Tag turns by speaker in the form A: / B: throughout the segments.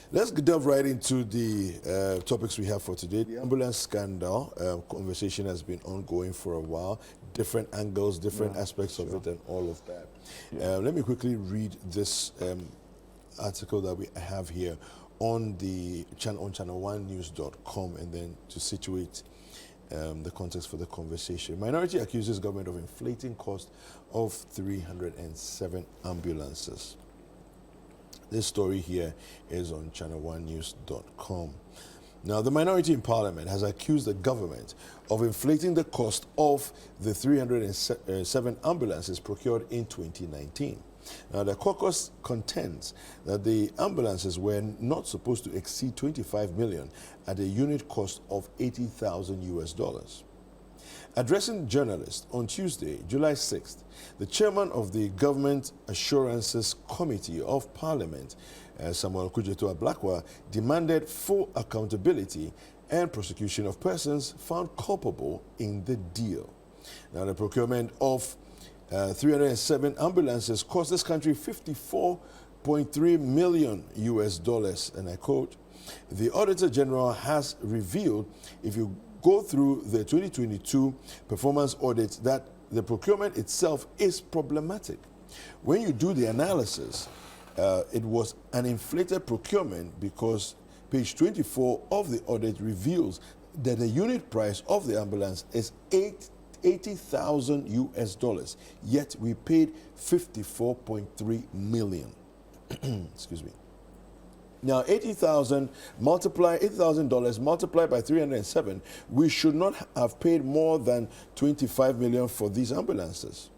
A: Let's delve right into the topics we have for today. The ambulance scandal conversation has been ongoing for a while. Different angles, different aspects of it, and all of that. Let me quickly read this article that we have here on the on ChannelOneNews.com, and then to situate the context for the conversation. Minority accuses government of inflating cost of 307 ambulances. This story here is on ChannelOneNews.com. Now, the minority in Parliament has accused the government of inflating the cost of the 307 ambulances procured in 2019. Now, the caucus contends that the ambulances were not supposed to exceed 25 million at a unit cost of $80,000. Addressing journalists on Tuesday, July 6th, the chairman of the Government Assurances Committee of Parliament, Samuel Kujetua Blakwa, demanded full accountability and prosecution of persons found culpable in the deal. Now, the procurement of 307 ambulances cost this country $54.3 million, and I quote, "The Auditor General has revealed, if you go through the 2022 performance audit, that the procurement itself is problematic. When you do the analysis, it was an inflated procurement because page 24 of the audit reveals that the unit price of the ambulance is $80,000, yet we paid $54.3 million. Excuse me. Now, $80,000 multiplied by 307, we should not have paid more than 25 million for these ambulances.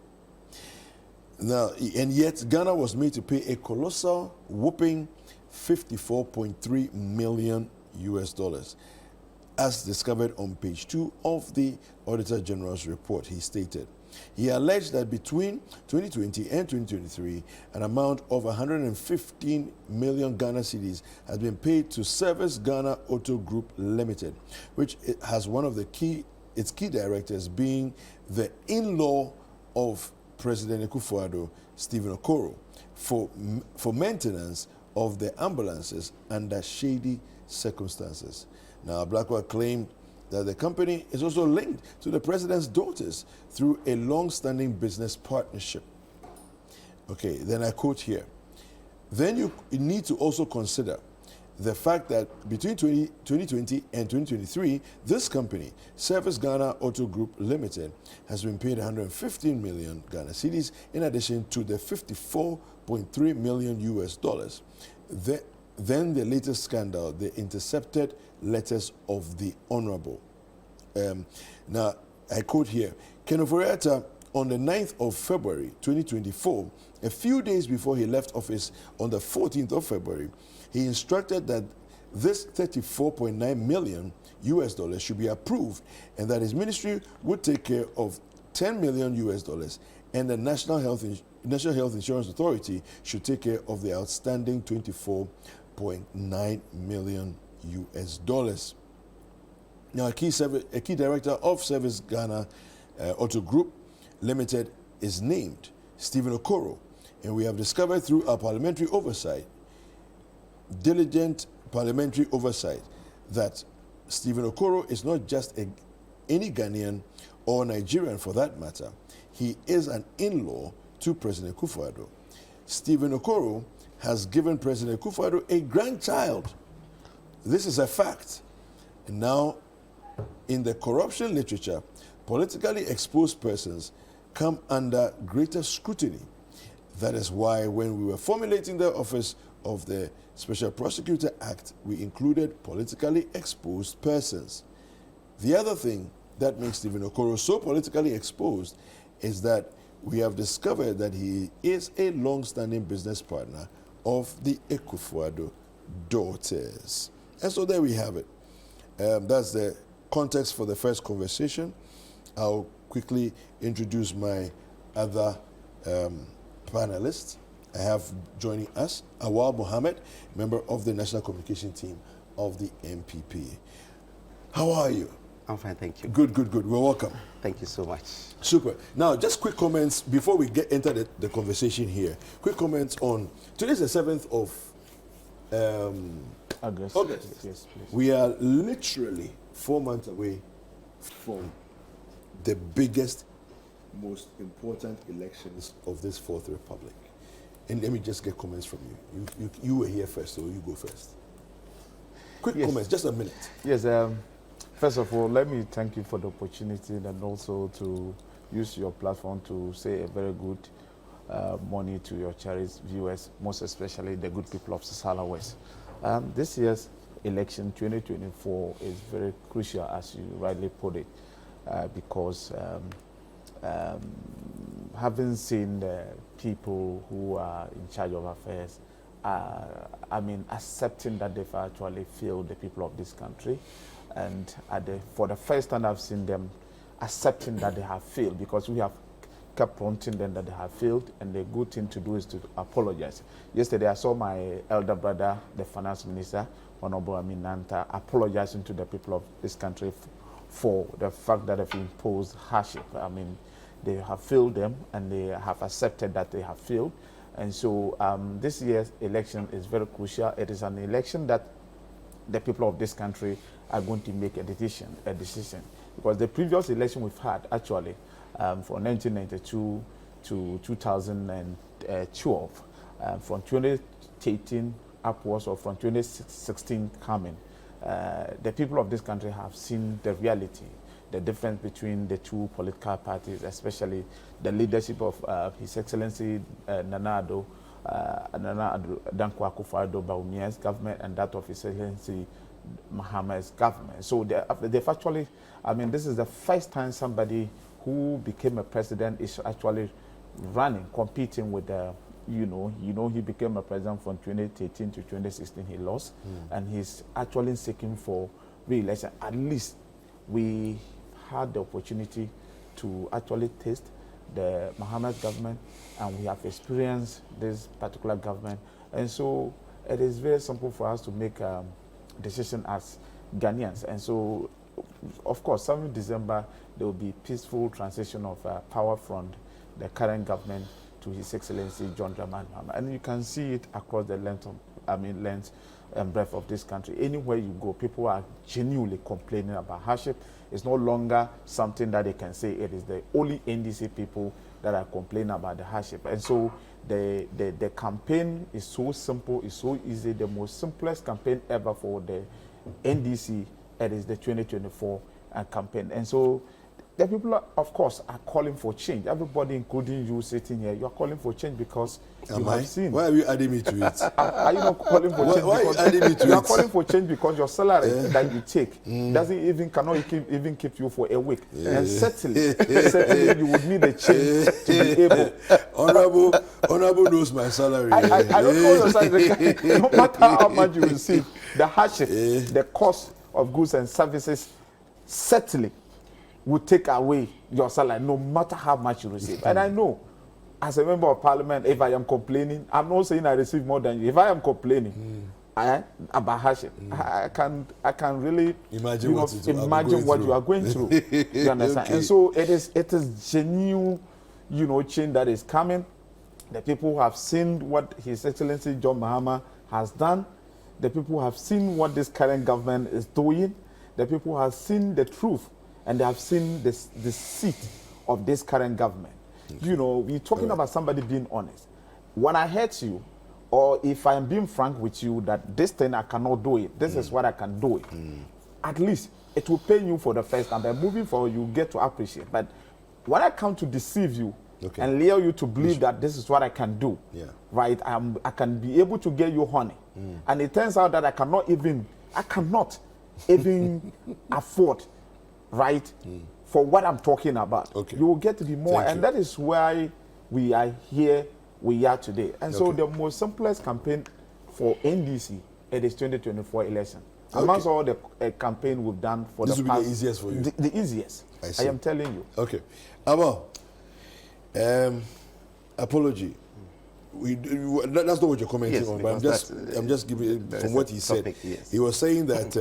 A: Now, and yet Ghana was made to pay a colossal, whopping $54.3 million, as discovered on page 2 of the Auditor General's report. He stated, he alleged that between 2020 and 2023, an amount of 115 million Ghana cedis has been paid to Service Ghana Auto Group Limited, which it has one of its key directors being the in-law of President Akufo-Addo, Stephen Okoro, for maintenance of the ambulances under shady circumstances. Now, Blackwell claimed that the company is also linked to the president's daughters through a long-standing business partnership. Okay, then I quote here. Then you need to also consider the fact that between 2020 and 2023, this company, Service Ghana Auto Group Limited, has been paid 115 million Ghana cedis in addition to the $54.3 million. Then the latest scandal, the intercepted letters of the Honorable. Now, I quote here, Kenoforiata, on the 9th of February 2024, a few days before he left office on the 14th of February, he instructed that this $34.9 million should be approved and that his ministry would take care of $10 million and the National Health Insurance Authority should take care of the outstanding $24.9 million. Now, a key director of Service Ghana Auto Group Limited is named Stephen Okoro, and we have discovered through our parliamentary oversight, diligent parliamentary oversight, that Stephen Okoro is not just any Ghanaian or Nigerian for that matter. He is an in-law to President Akufo-Addo. Stephen Okoro has given President Akufo-Addo a grandchild. This is a fact. And now, in the corruption literature, politically exposed persons come under greater scrutiny. That is why when we were formulating the office of the Special Prosecutor Act, we included politically exposed persons. The other thing that makes Stephen Okoro so politically exposed is that we have discovered that he is a long-standing business partner of the Akufo-Addo daughters. And so there we have it. That's the context for the first conversation. I'll quickly introduce my other panelists. I have joining us Awal Mohammed, member of the National Communication Team of the MPP. How are you?
B: I'm fine, thank you.
A: Good, good, good. Well, welcome.
B: Thank you so much.
A: Super. Now, just quick comments before we enter the conversation here. Quick comments on, today's the 7th of
C: August.
A: August.
C: Yes, please.
A: We are literally 4 months away from the biggest, most important elections of this Fourth Republic. And let me just get comments from you. You were here first, so you go first. Quick comments, just a minute.
C: Yes, first of all, let me thank you for the opportunity and also to use your platform to say a very good morning to your cherished viewers, most especially the good people of Sasala West. This year's election, 2024, is very crucial, as you rightly put it, because having seen the people who are in charge of affairs, accepting that they've actually failed the people of this country, and for the first time I've seen them accepting that they have failed, because we have kept prompting them that they have failed, and the good thing to do is to apologize. Yesterday I saw my elder brother, the finance minister, Honorable Aminanta, apologizing to the people of this country for the fact that they've imposed hardship. They have failed them, and they have accepted that they have failed. And so this year's election is very crucial. It is an election that the people of this country are going to make a decision. Because the previous election we've had, actually, from 1992 to 2012, from 2013 upwards, or from 2016 coming, the people of this country have seen the reality, the difference between the two political parties, especially the leadership of His Excellency Nana Addo Dankwa Akufo-Addo Bawumia's government, and that of His Excellency Mohammed's government. So they've actually, this is the first time somebody who became a president is actually running, competing with the, he became a president from 2013 to 2016, he lost, and he's actually seeking for re-election. At least we had the opportunity to actually taste the Mohammed government, and we have experienced this particular government. And so it is very simple for us to make a decision as Ghanaians. And so, of course, 7th December, there will be peaceful transition of power from the current government to His Excellency John Dramani Mahama. And you can see it across the length and breadth of this country. Anywhere you go, people are genuinely complaining about hardship. It's no longer something that they can say it is the only NDC people that are complaining about the hardship. And so the campaign is so simple, it's so easy, the most simplest campaign ever for the NDC. It is the 2024 campaign. And so the people, of course, are calling for change. Everybody, including you sitting here, you are calling for change because you have seen.
A: Why are you adding me to it?
C: Are you not calling for change?
A: Why are you adding me to
C: you
A: it?
C: are calling for change because your salary that you take cannot even keep you for a week. And certainly you would need a change to be able.
A: Honorable knows my salary.
C: I don't know your salary. No matter how much you receive, the hardship, the cost of goods and services, certainly will take away your salary, no matter how much you receive. And I know, as a member of parliament, if I am complaining, I'm not saying I receive more than you. If I am complaining about hardship, I can really
A: imagine
C: what you are going through. You understand? Okay. And so it is genuine, change that is coming. The people who have seen what His Excellency John Mahama has done. The people who have seen what this current government is doing. The people who have seen the truth, and they have seen the seat of this current government. Okay. We're talking about somebody being honest. When I hurt you, or if I am being frank with you that this thing I cannot do it, this is what I can do it, at least it will pay you for the first time. But moving forward, you get to appreciate. But when I come to deceive you and lure you to believe that this is what I can do, right? I can be able to get you honey. And it turns out that I cannot even afford, right, for what I'm talking about. Okay. You will get to be more. And that is why we are here, we are today. And so the most simplest campaign for NDC, it is 2024 election. Amongst all the campaign we've done for the past. This will be the easiest for you? The easiest. I am telling you.
A: Okay. Awal, apology. That's not what you're commenting on, but I'm just giving from what he said. He was saying that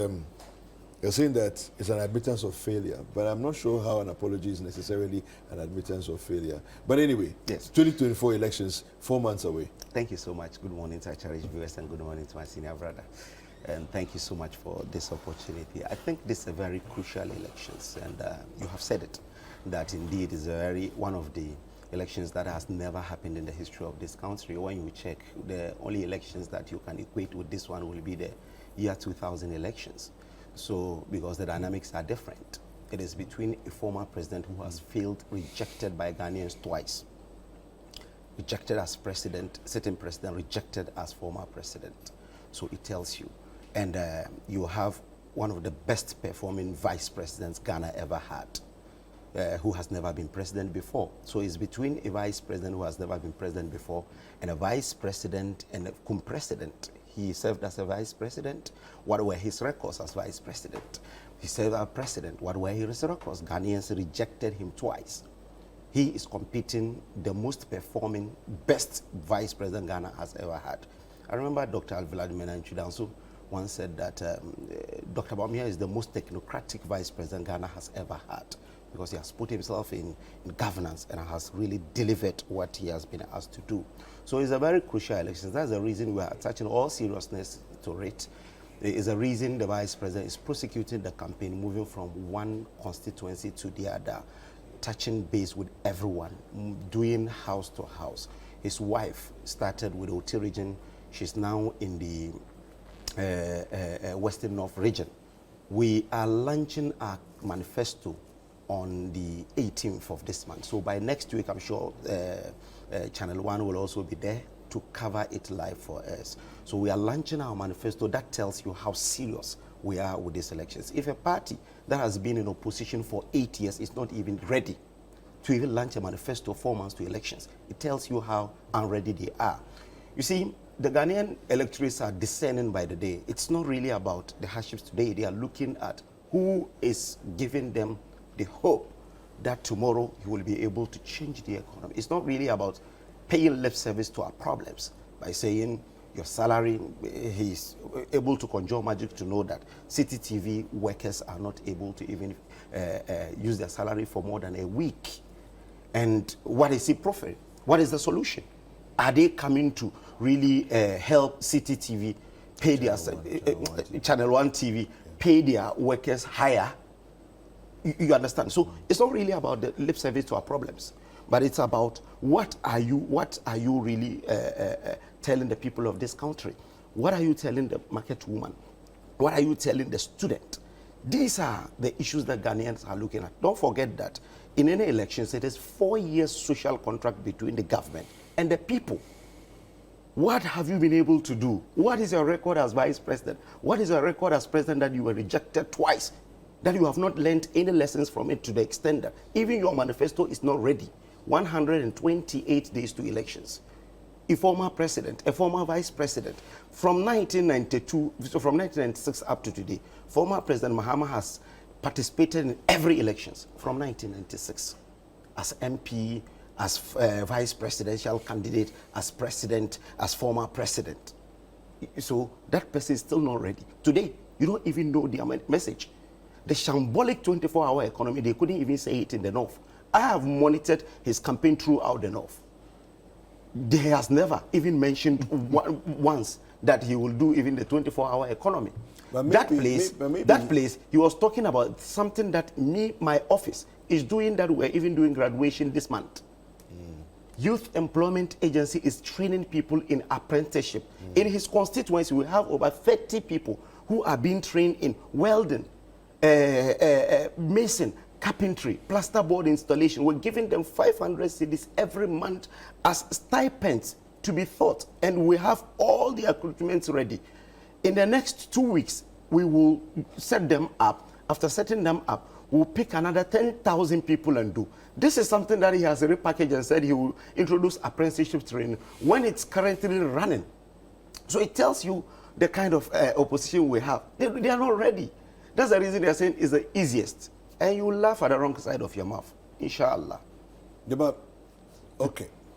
A: You're saying that it's an admittance of failure, but I'm not sure how an apology is necessarily an admittance of failure. But anyway,
B: Yes.
A: 2024 elections, 4 months away.
B: Thank you so much. Good morning to our cherished viewers and good morning to my senior brother. And thank you so much for this opportunity. I think this is a very crucial elections, and you have said it, that indeed is one of the elections that has never happened in the history of this country. When you check, the only elections that you can equate with this one will be the year 2000 elections. So, because the dynamics are different. It is between a former president who has failed, rejected by Ghanaians twice. Rejected as president, sitting president, rejected as former president. So it tells you. And you have one of the best performing vice presidents Ghana ever had, who has never been president before. So it's between a vice president who has never been president before and a vice president and a cum-president. He served as a vice president. What were his records as vice president? He served as president. What were his records? Ghanaians rejected him twice. He is competing the most performing, best vice president Ghana has ever had. I remember Dr. Vladimir Nanchudanso once said that Dr. Bawumia is the most technocratic vice president Ghana has ever had, because he has put himself in governance and has really delivered what he has been asked to do. So it's a very crucial election. That's the reason we are attaching all seriousness to it. It is a reason the vice president is prosecuting the campaign, moving from one constituency to the other, touching base with everyone, doing house to house. His wife started with Oti region. She's now in the Western North region. We are launching our manifesto on the 18th of this month. So by next week, I'm sure ChannelOne will also be there to cover it live for us. So we are launching our manifesto that tells you how serious we are with these elections. If a party that has been in opposition for 8 years is not even ready to even launch a manifesto 4 months to elections, it tells you how unready they are. You see, the Ghanaian electorates are discerning by the day. It's not really about the hardships today. They are looking at who is giving them the hope that tomorrow he will be able to change the economy. It's not really about paying lip service to our problems by saying your salary. He's able to conjure magic to know that City TV workers are not able to even use their salary for more than a week. And what is he proffering? What is the solution? Are they coming to really help City TV pay ChannelOne TV, pay their workers higher? You understand? So it's not really about the lip service to our problems, but it's about what are you really telling the people of this country? What are you telling the market woman? What are you telling the student? These are the issues that Ghanaians are looking at. Don't forget that in any elections, it is 4 years social contract between the government and the people. What have you been able to do? What is your record as vice president? What is your record as president that you were rejected twice? That you have not learned any lessons from it, to the extent that even your manifesto is not ready. 128 days to elections. A former president, a former vice president, from 1992, so from 1996 up to today, former President Mahama has participated in every elections from 1996 as MP, as vice presidential candidate, as president, as former president. So that person is still not ready. Today, you don't even know the message. The shambolic 24-hour economy, they couldn't even say it in the North. I have monitored his campaign throughout the North. He has never even mentioned once that he will do even the 24-hour economy. That place, he was talking about something that my office is doing, that we're even doing graduation this month. Youth Employment Agency is training people in apprenticeship. In his constituency, we have over 30 people who are being trained in welding, mason, carpentry, plasterboard installation. We're giving them 500 cedis every month as stipends to be taught, and we have all the accoutrements ready. In the next 2 weeks, we will set them up. After setting them up, we'll pick another 10,000 people and do. This is something that he has repackaged and said he will introduce apprenticeship training when it's currently running. So it tells you the kind of opposition we have. They are not ready. That's the reason they are saying it's the easiest. And you laugh at the wrong side of your mouth, inshallah.
A: Yeah, but, okay.